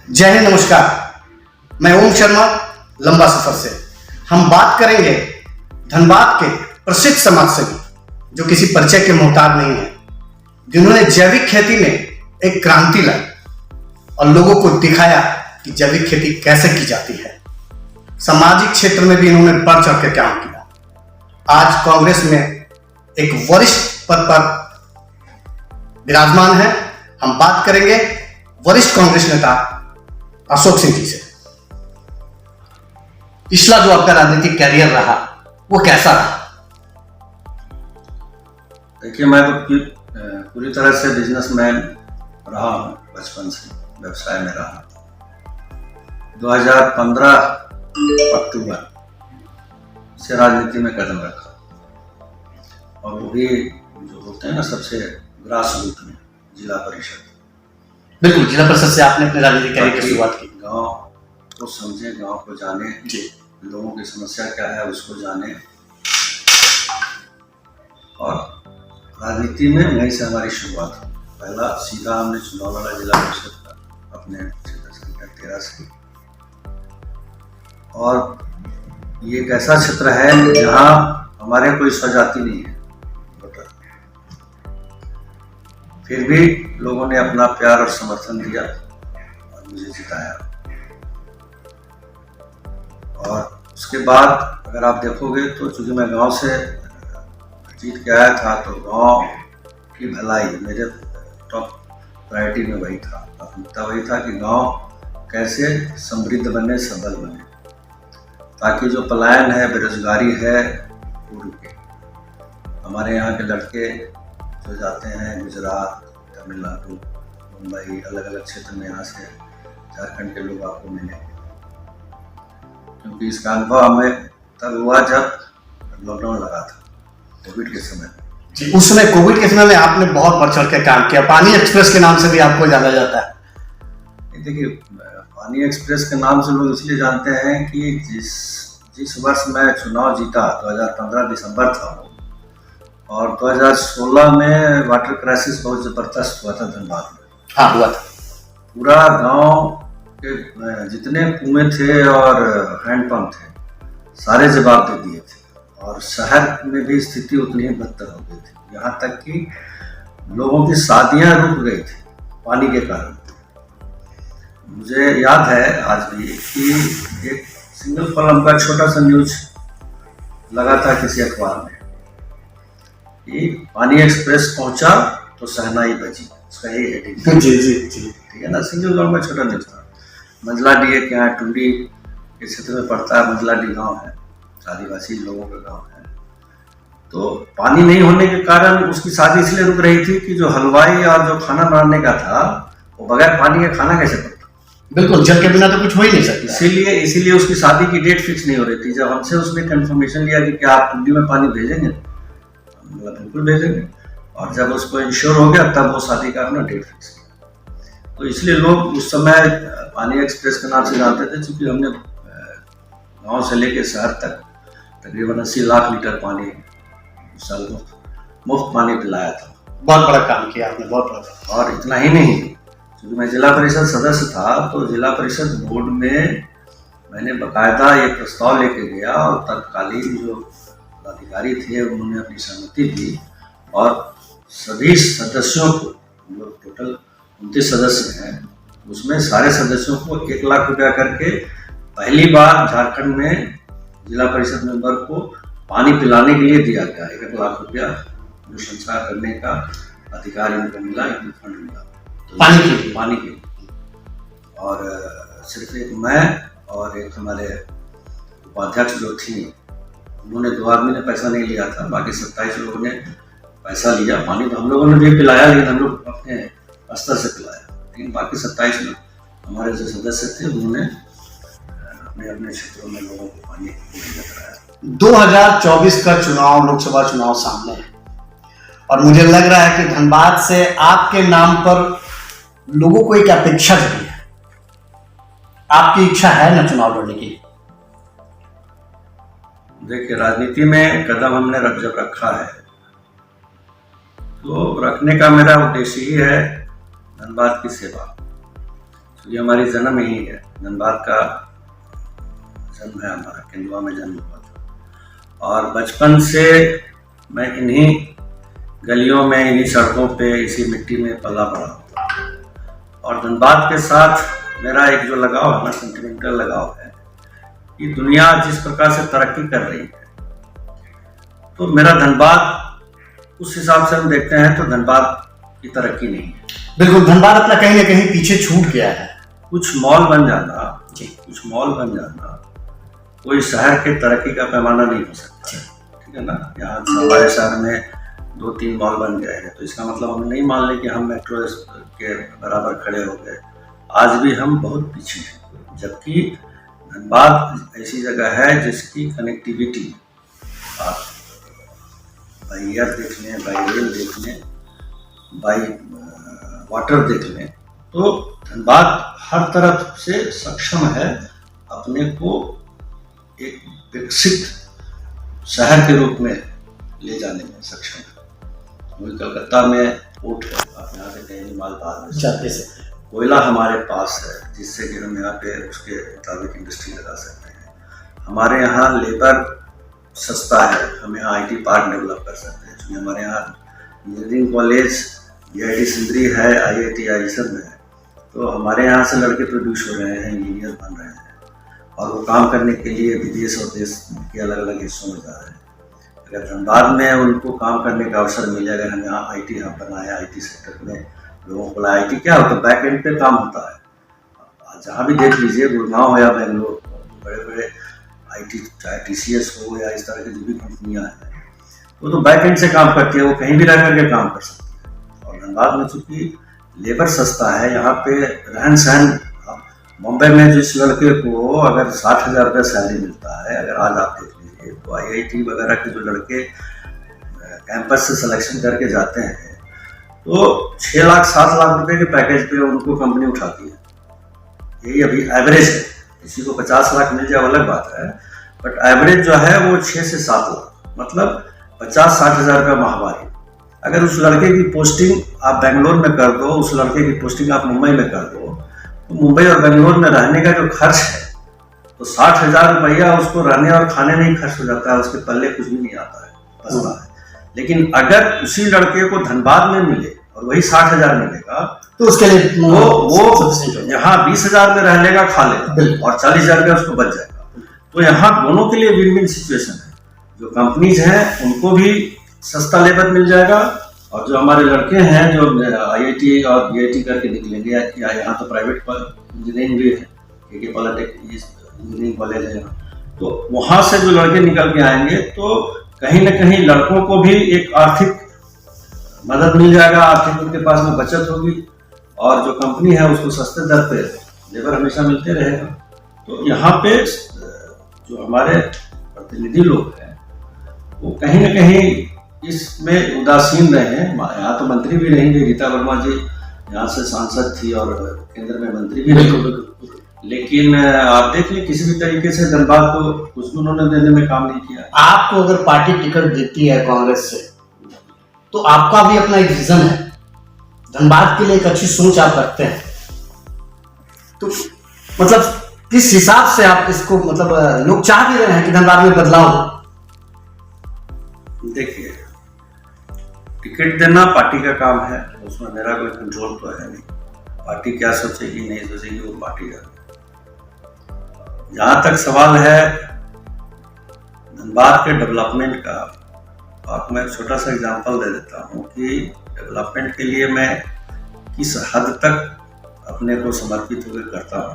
जय हिंद, नमस्कार। मैं ओम शर्मा, लंबा सफर से। हम बात करेंगे धनबाद के प्रसिद्ध समाजसेवी जो किसी परिचय के मोहताज नहीं है, जिन्होंने जैविक खेती में एक क्रांति लाई और लोगों को दिखाया कि जैविक खेती कैसे की जाती है। सामाजिक क्षेत्र में भी इन्होंने बढ़ चढ़ कर काम किया। आज कांग्रेस में एक वरिष्ठ पद पर विराजमान है। हम बात करेंगे वरिष्ठ कांग्रेस नेता अशोक सिंह जी से। पिछला जो आपका राजनीतिक कैरियर रहा वो कैसा रहा? देखिए, मैं तो पूरी तरह से बिजनेसमैन रहा हूँ। बचपन से व्यवसाय में रहा। 2015 अक्टूबर से राजनीति में कदम रखा, और वो भी जो होते हैं ना सबसे ग्रास रूट में, जिला परिषद। बिल्कुल, जिला परिषद से आपने अपने राजनीतिक कैरियर की शुरुआत की। गांव को समझे, गांव को जाने, लोगों की समस्या क्या है उसको जाने, और राजनीति में वहीं से हमारी शुरुआत हुई। पहला सीधा हमने चुनाव लड़ा जिला परिषद का अपने क्षेत्र संख्या 13 से। और ये एक ऐसा क्षेत्र है जहाँ हमारे कोई स्वजाति नहीं है वोटर, फिर भी लोगों ने अपना प्यार और समर्थन दिया और मुझे जिताया। और उसके बाद अगर आप देखोगे तो चूंकि मैं गांव से जीत के आया था, तो गांव की भलाई मेरे टॉप प्रायोरिटी में वही था। प्राथमिकता वही था कि गांव कैसे समृद्ध बने, सबल बने, ताकि जो पलायन है, बेरोजगारी है, वो रुके। हमारे यहाँ के लड़के जो जाते हैं गुजरात, तमिलनाडु, मुंबई, अलग अलग क्षेत्र में, यहाँ से झारखंड के लोग आपको मिलेंगे, क्योंकि इसका अनुभव हमें तब हुआ जब लॉकडाउन लगा था, कोविड के समय। जी, उस समय कोविड के समय में आपने बहुत बढ़ चढ़ के काम किया। पानी एक्सप्रेस के नाम से भी आपको जाना जाता है। देखिए, पानी एक्सप्रेस के नाम से लोग इसलिए जानते हैं कि जिस वर्ष मैं चुनाव जीता, 2015 दिसंबर था वो, और 2016 में वाटर क्राइसिस बहुत ज़बरदस्त हुआ था धनबाद में। हाँ, हुआ था। पूरा गांव के जितने कुएं थे और हैंडपंप थे, सारे जवाब दे दिए थे, और शहर में भी स्थिति उतनी ही बदतर हो गई थी। यहाँ तक कि लोगों की शादियां रुक गई थी पानी के कारण। मुझे याद है आज भी कि एक सिंगल कॉलम का छोटा सा न्यूज लगा था किसी अखबार में कि पानी एक्सप्रेस पहुंचा तो शहनाई बजी। उसका ही हेडिंग। जी जी जी, ठीक है ना, सिंगल कॉलम का छोटा न्यूज था। मंझला डी के यहाँ टुंडी के क्षेत्र में पड़ता है, मंझला डी गाँव है, आदिवासी लोगों का गाँव है। तो पानी नहीं होने के कारण उसकी शादी इसलिए रुक रही थी कि जो हलवाई और जो खाना बनाने का था, वो बगैर पानी के खाना कैसे बनता? बिल्कुल, जल के बिना तो कुछ हो ही नहीं सकता। इसीलिए उसकी शादी की डेट फिक्स नहीं हो रही थी। जब हमसे उसने कंफर्मेशन लिया कि क्या आप टुंडी में पानी भेजेंगे, मतलब बिल्कुल भेजेंगे, और जब उसको इंश्योर हो गया तब वो शादी का अपना डेट फिक्स किया। तो इसलिए लोग उस समय पानी एक्सप्रेस के नाम से जानते थे, क्योंकि हमने गांव से लेकर शहर तक तकरीबन 80 लाख लीटर पानी उस साल मुफ्त पानी पिलाया था। बहुत बड़ा काम किया आपने, बहुत बड़ा। और इतना ही नहीं, क्योंकि मैं जिला परिषद सदस्य था, तो जिला परिषद बोर्ड में मैंने बकायदा ये प्रस्ताव लेके गया, और तत्कालीन जो अधिकारी थे उन्होंने अपनी सहमति दी, और सभी सदस्यों को, जो टोटल 29 सदस्य हैं, उसमें सारे सदस्यों को 1 लाख रुपया करके पहली बार झारखंड में जिला परिषद मेंबर को पानी पिलाने के लिए दिया गया। 1 लाख रुपया अनुशंसा करने का अधिकार इनको मिला, इनको फंड मिला तो पानी के। और सिर्फ एक मैं और एक हमारे उपाध्यक्ष जो थी, उन्होंने 2 आदमी ने पैसा नहीं लिया था, बाकी 27 लोगों ने पैसा लिया। पानी तो हम लोगों ने भी पिलाया, लेकिन हम लोग अपने स्तर से पिलाया, लेकिन बाकी 27 लोग हमारे जो सदस्य थे उन्होंने अपने अपने क्षेत्रों में लोगों को पानी कराया। 2024 का चुनाव, लोकसभा चुनाव सामने है, और मुझे लग रहा है कि धनबाद से आपके नाम पर लोगों को एक अपेक्षा जगी है। आपकी इच्छा है ना चुनाव लड़ने की? देखिए, राजनीति में कदम हमने जब रखा है, तो रखने का मेरा उद्देश्य ही है धनबाद की सेवा। ये हमारी जन्म ही है, धनबाद का जन्म है हमारा, केंदुआ में जन्म हुआ था। और बचपन से मैं इन्हीं गलियों में, इन्हीं सड़कों पे, इसी मिट्टी में पला बड़ा हूँ। और धनबाद के साथ मेरा एक जो लगाव है ना, सेंटिमेंटल लगाव है कि दुनिया जिस प्रकार से तरक्की कर रही है, तो मेरा धनबाद उस हिसाब से हम देखते हैं तो धनबाद की तरक्की नहीं है। बिल्कुल, धनबाद अपना कहीं ना कहीं पीछे छूट गया है। कुछ मॉल बन जाना जी, कुछ मॉल बन जाना कोई शहर के तरक्की का पैमाना नहीं हो सकता, ठीक है ना। यहाँ हमारे शहर में 2-3 मॉल बन गए हैं, तो इसका मतलब हम नहीं मान लें कि हम मेट्रो के बराबर खड़े हो गए। आज भी हम बहुत पीछे हैं, जबकि धनबाद ऐसी जगह है जिसकी कनेक्टिविटी आप बाई एयर देख लें, बाई रेल देख लें, बाई वाटर देख लें, तो धनबाद हर तरफ से सक्षम है अपने को एक विकसित शहर के रूप में ले जाने में सक्षम है। वही कलकत्ता में पोर्ट है, आप यहाँ से कहीं भी माल बाहर जाते से कोयला हमारे पास है, जिससे कि हम यहाँ पे उसके मुताबिक इंडस्ट्री लगा सकते हैं। हमारे यहाँ लेबर सस्ता है, हम यहाँ IT पार्क डेवलप कर सकते हैं, क्योंकि हमारे यहाँ इंजीनियरिंग कॉलेज, IIT सिंदरी है, IIT सब है। तो हमारे यहाँ से लड़के प्रोड्यूस हो रहे हैं, इंजीनियर बन रहे हैं, और वो काम करने के लिए विदेश और देश के अलग अलग हिस्सों में जा रहे हैं। अगर धनबाद में उनको काम करने का अवसर मिले, अगर हम यहाँ IT हब बनाए, IT सेक्टर में लोगों को लाए, IT क्या होता है, बैक एंड पे काम होता है। जहाँ भी देख लीजिए, गुड़गांव हो या बेंगलोर, बड़े बड़े IT चाहे TCS हो या इस तरह की जो भी कंपनियाँ हैं, वो तो बैक एंड से काम करती है, वो कहीं भी रह करके काम कर सकती है। और धनबाद में चूँकि लेबर सस्ता है, यहाँ पे रहन सहन, मुंबई में जिस लड़के को अगर 60,000 रुपये सैलरी मिलता है, अगर आज आप देख लीजिए तो IIT वगैरह के जो लड़के कैंपस से सिलेक्शन करके जाते हैं, तो 6 लाख 7 लाख रुपए के पैकेज पे उनको कंपनी उठाती है। यही अभी एवरेज है, किसी को 50 लाख मिल जाए अलग बात है, बट एवरेज जो है वो 6 से 7 लाख, मतलब 50-60 हज़ार रुपये माहवारी। अगर उस लड़के की पोस्टिंग आप बेंगलोर में कर दो, उस लड़के की पोस्टिंग आप मुंबई में कर दो, तो मुंबई और बेंगलोर में रहने का जो खर्च है, तो 60,000 रुपया उसको रहने और खाने में ही खर्च हो जाता है, उसके पल्ले कुछ भी नहीं आता है, बचता है। लेकिन अगर उसी लड़के को धनबाद में मिले और वही 60,000 मिलेगा, तो उसके लिए वो यहाँ 20,000 में रह लेगा, खा लेगा, और 40,000 रुपया उसको बच जाएगा। तो यहाँ दोनों के लिए विन विन सिचुएशन है। जो कंपनीज हैं उनको भी सस्ता लेबर मिल जाएगा, और जो हमारे लड़के हैं जो IIT और BIT करके निकलेंगे, या यहाँ तो प्राइवेट इंजीनियरिंग भी है, KK पॉलिटेक्निक इंजीनियरिंग कॉलेज है, तो वहाँ से जो लड़के निकल के आएंगे, तो कहीं ना कहीं लड़कों को भी एक आर्थिक मदद मिल जाएगा, आर्थिक उनके पास में बचत होगी, और जो कंपनी है उसको सस्ते दर पे लेबर हमेशा मिलते रहेगा। तो यहाँ पे जो हमारे प्रतिनिधि लोग हैं वो कहीं ना कहीं इसमें उदासीन रहे हैं। यहाँ तो मंत्री भी रहेंगे, रीता वर्मा जी यहाँ से सांसद थी और केंद्र में मंत्री भी रही, लेकिन आप देख लें किसी भी तरीके से धनबाद को कुछ भी उन्होंने देने में काम नहीं किया। आपको अगर पार्टी टिकट देती है कांग्रेस से, तो आपका भी अपना एक विजन है, धनबाद के लिए एक अच्छी सोच आप रखते हैं, तो मतलब किस हिसाब से आप इसको, मतलब लोग चाह भी रहे हैं कि धनबाद में बदलाव हो? देखिए, टिकट देना पार्टी का काम है, उसमें मेरा कोई कंट्रोल तो है नहीं। पार्टी क्या सोचेगी नहीं सोचेगी वो पार्टी का। जहाँ तक सवाल है धनबाद के डेवलपमेंट का, आपको मैं एक छोटा सा एग्जांपल दे देता हूँ कि डेवलपमेंट के लिए मैं किस हद तक अपने को समर्पित होकर करता हूँ।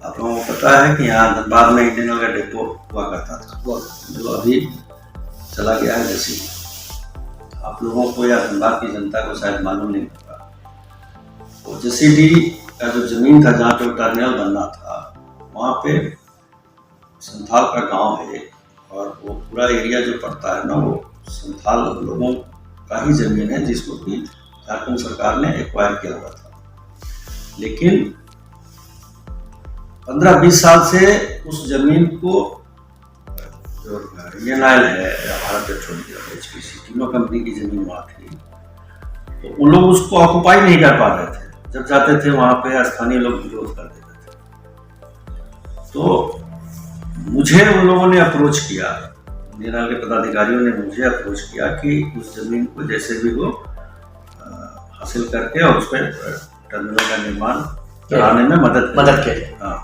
आप लोगों को पता है कि यहाँ धनबाद में इंडियन ऑयल का डेपो हुआ करता था, जो अभी चला गया है जैसे। आप लोगों को या धनबाद की जनता को शायद मालूम नहीं होगा, तो JCD का जो जमीन था जहाँ पे टर्मिनल बनना था, वहाँ पे संथाल का गांव है, और वो पूरा एरिया जो पड़ता है ना, वो संथाल लोगों का ही जमीन है, जिसको कि झारखंड सरकार ने एक्वायर किया हुआ था। लेकिन 15-20 साल से उस जमीन को जो इंडियन ऑयल है या भारत पेट्रोलियम HPC तीनों कंपनी की जमीन वहाँ थी, तो उन लोग उसको ऑक्युपाई नहीं कर पा रहे थे। जब जाते थे वहाँ पे स्थानीय लोग विरोध कर देते थे। तो मुझे उन लोगों ने अप्रोच किया, निराल के पदाधिकारियों ने मुझे अप्रोच किया कि उस जमीन को जैसे भी हो हासिल करके और उस पर टर्मिनल का निर्माण कराने में मदद के लिए। हाँ,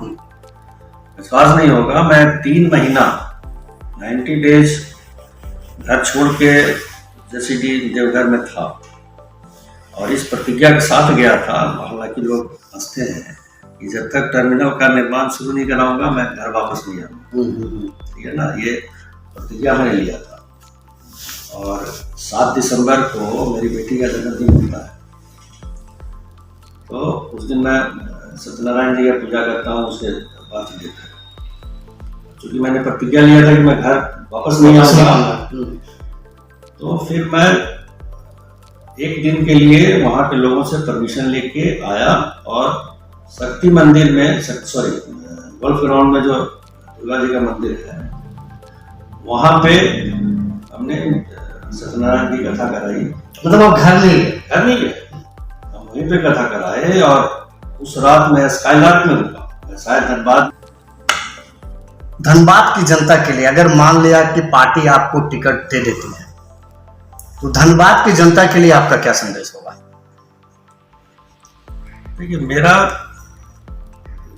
विश्वास नहीं होगा, मैं 3 महीना 90 डेज घर छोड़ के जसीडी देवघर में था और इस प्रतिज्ञा के साथ गया था। हालांकि लोग हंसते हैं कि जब तक टर्मिनल का निर्माण शुरू नहीं कराऊंगा मैं घर वापस नहीं आऊंगा, ठीक है ना। ये प्रतिज्ञा मैंने लिया था। और 7 दिसंबर को मेरी बेटी का जन्मदिन होता है, तो उस दिन मैं सत्यनारायण जी का पूजा करता हूँ, उसे बात देता है। क्योंकि मैंने प्रतिज्ञा लिया था कि मैं घर वापस नहीं आऊंगा, तो फिर मैं एक दिन के लिए वहाँ के लोगों से परमिशन लेके आया और शक्ति मंदिर में, सॉरी गोल्फ ग्राउंड में जो दुर्गा जी का मंदिर है वहाँ पे हमने सत्यनारायण की कथा कराई। मतलब आप घर नहीं गए, हम वहीं पे कथा कराए और उस रात में स्काईलार्क में रुका। शायद धनबाद की जनता के लिए अगर मान लिया कि पार्टी आपको टिकट दे देती है तो धनबाद की जनता के लिए आपका क्या संदेश होगा? देखिए, मेरा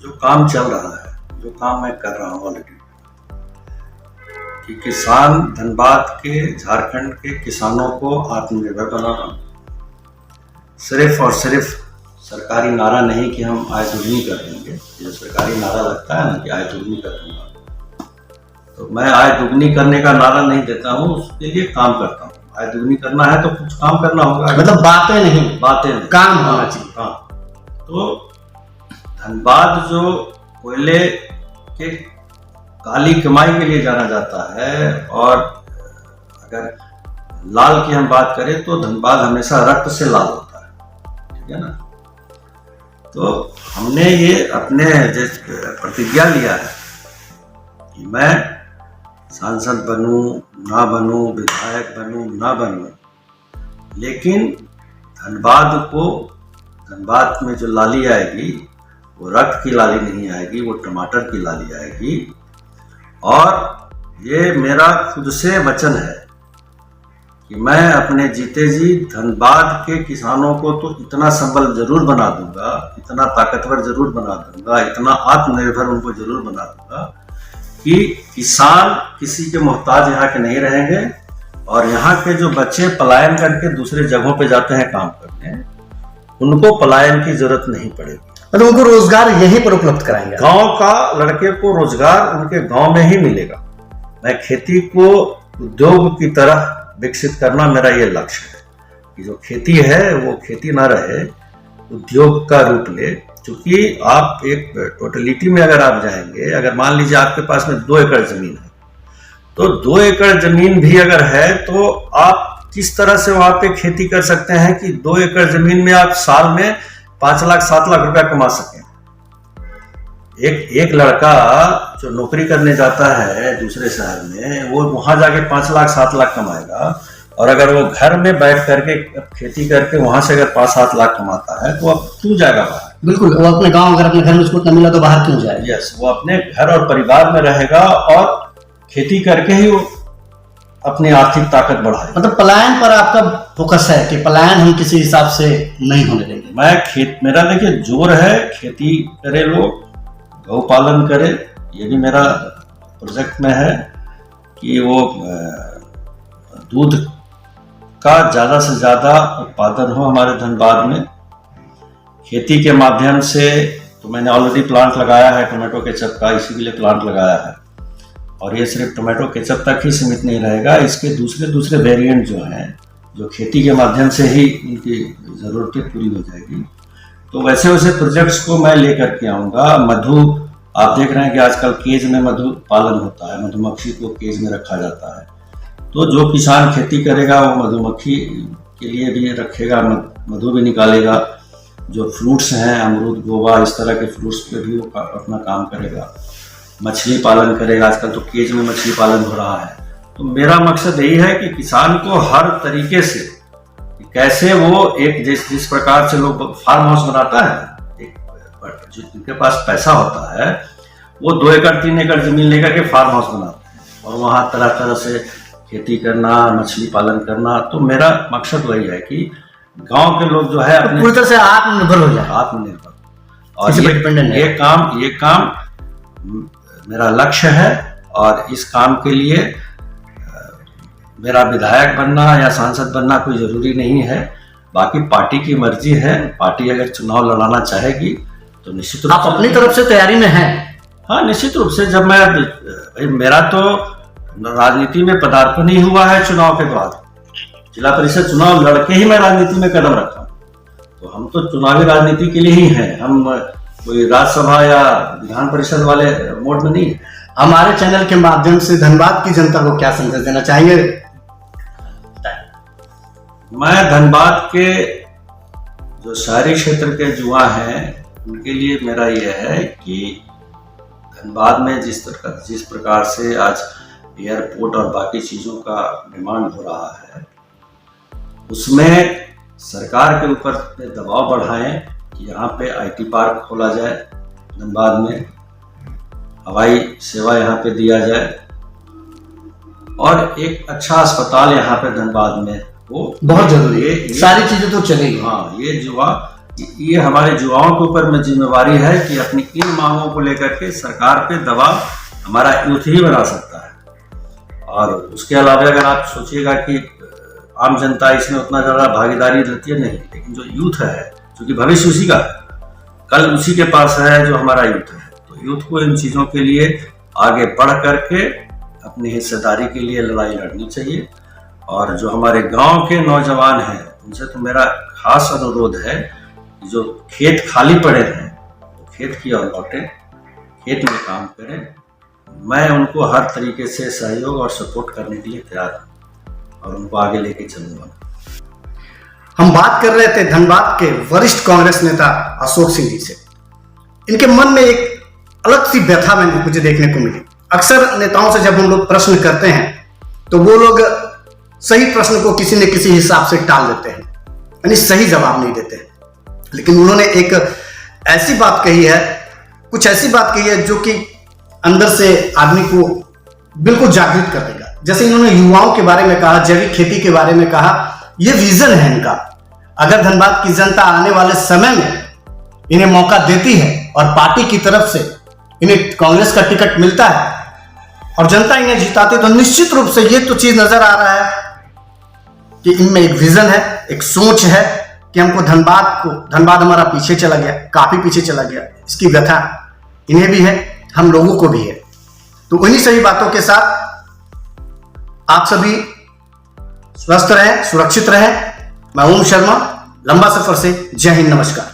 जो काम चल रहा है, जो काम मैं कर रहा हूँ ऑलरेडी, कि किसान, धनबाद के, झारखंड के किसानों को आत्मनिर्भर बनाना, सिर्फ और सिर्फ सरकारी नारा नहीं कि हम आय दुगनी कर देंगे। जो सरकारी नारा लगता है ना कि आय दुगनी कर दूंगा, तो मैं आय दुगनी करने का नारा नहीं देता हूँ, उसके लिए काम करता हूँ। आय दुगनी करना है तो कुछ काम करना होगा, मतलब बातें नहीं, काम होना चाहिए। हाँ, तो धनबाद जो कोयले के काली कमाई के लिए जाना जाता है, और अगर लाल की हम बात करें तो धनबाद हमेशा रक्त से लाल होता है, ठीक है ना। तो हमने ये अपने प्रतिज्ञा लिया है कि मैं सांसद बनूं ना बनूं, विधायक बनूं ना बनूं, लेकिन धनबाद में जो लाली आएगी वो रक्त की लाली नहीं आएगी, वो टमाटर की लाली आएगी। और ये मेरा खुद से वचन है कि मैं अपने जीते जी धनबाद के किसानों को तो इतना संबल जरूर बना दूंगा, इतना ताकतवर जरूर बना दूंगा, इतना आत्मनिर्भर उनको जरूर बना दूंगा कि किसान किसी के मोहताज यहाँ के नहीं रहेंगे, और यहाँ के जो बच्चे पलायन करके दूसरे जगहों पे जाते हैं काम करने, उनको पलायन की जरूरत नहीं पड़ेगी। मतलब उनको रोजगार यहीं पर उपलब्ध कराएंगे। गांव का लड़के को रोजगार उनके गांव में ही मिलेगा। मैं खेती को उद्योग की तरह विकसित करना मेरा ये लक्ष्य है कि जो खेती है वो खेती ना रहे, उद्योग का रूप ले। क्योंकि आप एक टोटलिटी में अगर आप जाएंगे, अगर मान लीजिए आपके पास में 2 एकड़ जमीन है, तो 2 एकड़ जमीन भी अगर है तो आप किस तरह से वहां पे खेती कर सकते हैं कि 2 एकड़ जमीन में आप साल में 5 लाख 7 लाख रुपया कमा सकें। एक लड़का जो नौकरी करने जाता है दूसरे शहर में, वो वहां जाके 5 लाख 7 लाख कमाएगा, और अगर वो घर में बैठ करके खेती करके वहां से अगर 5-7 लाख कमाता है तो अब क्यों जाएगा बाहर? बिल्कुल, वो अपने गांव, अगर अपने घर में उसको इतना मिला तो बाहर क्यों जाएगा? यस, वो अपने घर और परिवार में रहेगा और खेती करके ही वो अपनी आर्थिक ताकत बढ़ाए। मतलब पलायन पर आपका फोकस है कि पलायन हम किसी हिसाब से नहीं होने देंगे। मेरा देखिए जोर है, खेती करे लोग, गौ पालन करे, ये भी मेरा प्रोजेक्ट में है कि वो दूध का ज़्यादा से ज़्यादा उत्पादन हो हमारे धनबाद में। खेती के माध्यम से तो मैंने ऑलरेडी प्लांट लगाया है टोमेटो केचप का, इसी के लिए प्लांट लगाया है, और ये सिर्फ टोमेटो केचप तक ही सीमित नहीं रहेगा, इसके दूसरे वेरिएंट जो हैं, जो खेती के माध्यम से ही उनकी ज़रूरतें पूरी हो जाएगी। तो वैसे प्रोजेक्ट्स को मैं लेकर के आऊँगा। मधु, आप देख रहे हैं कि आजकल केज में मधु पालन होता है, मधुमक्खी को केज में रखा जाता है। तो जो किसान खेती करेगा वो मधुमक्खी के लिए भी रखेगा, मधु भी निकालेगा। जो फ्रूट्स हैं, अमरूद, गोवा, इस तरह के फ्रूट्स पे भी वो अपना काम करेगा। मछली पालन करेगा, आजकल तो केज में मछली पालन हो रहा है। तो मेरा मकसद यही है कि किसान को हर तरीके से, कैसे वो एक जिस प्रकार से लोग फार्म हाउस बनाता है, जिनके पास पैसा होता है वो 2 एकड़ 3 एकड़ जमीन लेकर के फार्म हाउस बनाते हैं और वहाँ तरह तरह से खेती करना, मछली पालन करना। तो मेरा मकसद वही है कि गांव के लोग जो है अपने पूरी तरह से आत्मनिर्भर हो जाए, आत्मनिर्भर। और ये काम मेरा लक्ष्य है और इस काम के लिए मेरा विधायक बनना या सांसद बनना कोई जरूरी नहीं है। बाकी पार्टी की मर्जी है, पार्टी अगर चुनाव लड़ाना चाहेगी तो निश्चित रूप आप अपनी तरफ से तैयारी में हैं? हाँ, निश्चित रूप से। जब मेरा तो राजनीति में पदार्पण ही हुआ है चुनाव के बाद, जिला परिषद चुनाव लड़के ही मैं राजनीति में कदम रखा हूँ। तो हम तो चुनावी राजनीति के लिए ही हैं, हम कोई राज्यसभा या विधान परिषद वाले मोड में नहीं है। हमारे चैनल के माध्यम से धनबाद की जनता को क्या संदेश देना चाहेंगे? मैं धनबाद के जो शहरी क्षेत्र के युवा हैं उनके लिए मेरा यह है कि धनबाद में जिस प्रकार से आज एयरपोर्ट और बाकी चीज़ों का डिमांड हो रहा है, उसमें सरकार के ऊपर दबाव बढ़ाएं कि यहाँ पे IT पार्क खोला जाए, धनबाद में हवाई सेवा यहाँ पे दिया जाए और एक अच्छा अस्पताल यहाँ पे धनबाद में हो। बहुत जरूरी है, सारी चीजें तो चलेगी। हाँ, ये हमारे युवाओं के ऊपर में जिम्मेवारी है कि अपनी इन मांगों को लेकर के सरकार पे दबाव हमारा यूथ ही बना सकता है। और उसके अलावा अगर आप सोचिएगा कि आम जनता इसमें उतना ज़्यादा भागीदारी रहती है, नहीं, लेकिन जो यूथ है, क्योंकि भविष्य उसी का है, कल उसी के पास है जो हमारा यूथ है। तो यूथ को इन चीज़ों के लिए आगे बढ़ करके अपनी हिस्सेदारी के लिए लड़ाई लड़नी चाहिए। और जो हमारे गांव के नौजवान हैं उनसे तो मेरा खास अनुरोध है कि जो खेत खाली पड़े हैं तो खेत की ओर लौटें, खेत में काम करें। मैं उनको हर तरीके से सहयोग और सपोर्ट करने के लिए तैयार हूँ और उनको आगे लेके चलूंगा। हम बात कर रहे थे धनबाद के वरिष्ठ कांग्रेस नेता अशोक सिंह जी से। इनके मन में एक अलग सी व्यथा मैंने मुझे देखने को मिली। अक्सर नेताओं से जब हम लोग प्रश्न करते हैं तो वो लोग सही प्रश्न को किसी न किसी हिसाब से टाल देते हैं, यानी सही जवाब नहीं देते हैं। लेकिन उन्होंने एक ऐसी बात कही है, कुछ ऐसी बात कही है जो कि अंदर से आदमी को बिल्कुल जागृत कर देगा। जैसे इन्होंने युवाओं के बारे में कहा, जैविक खेती के बारे में कहा, ये विजन है इनका। अगर धनबाद की जनता आने वाले समय में इन्हें मौका देती है और पार्टी की तरफ से इन्हें कांग्रेस का टिकट मिलता है और जनता इन्हें जिताती, तो निश्चित रूप से ये तो चीज नजर आ रहा है कि इनमें एक विजन है, एक सोच है कि हमको धनबाद हमारा पीछे चला गया, काफी पीछे चला गया। इसकी व्यथा इन्हें भी है, हम लोगों को भी है। तो उन्हीं सही बातों के साथ आप सभी स्वस्थ रहें, सुरक्षित रहें। मैं ओम शर्मा, लंबा सफर से। जय हिंद, नमस्कार।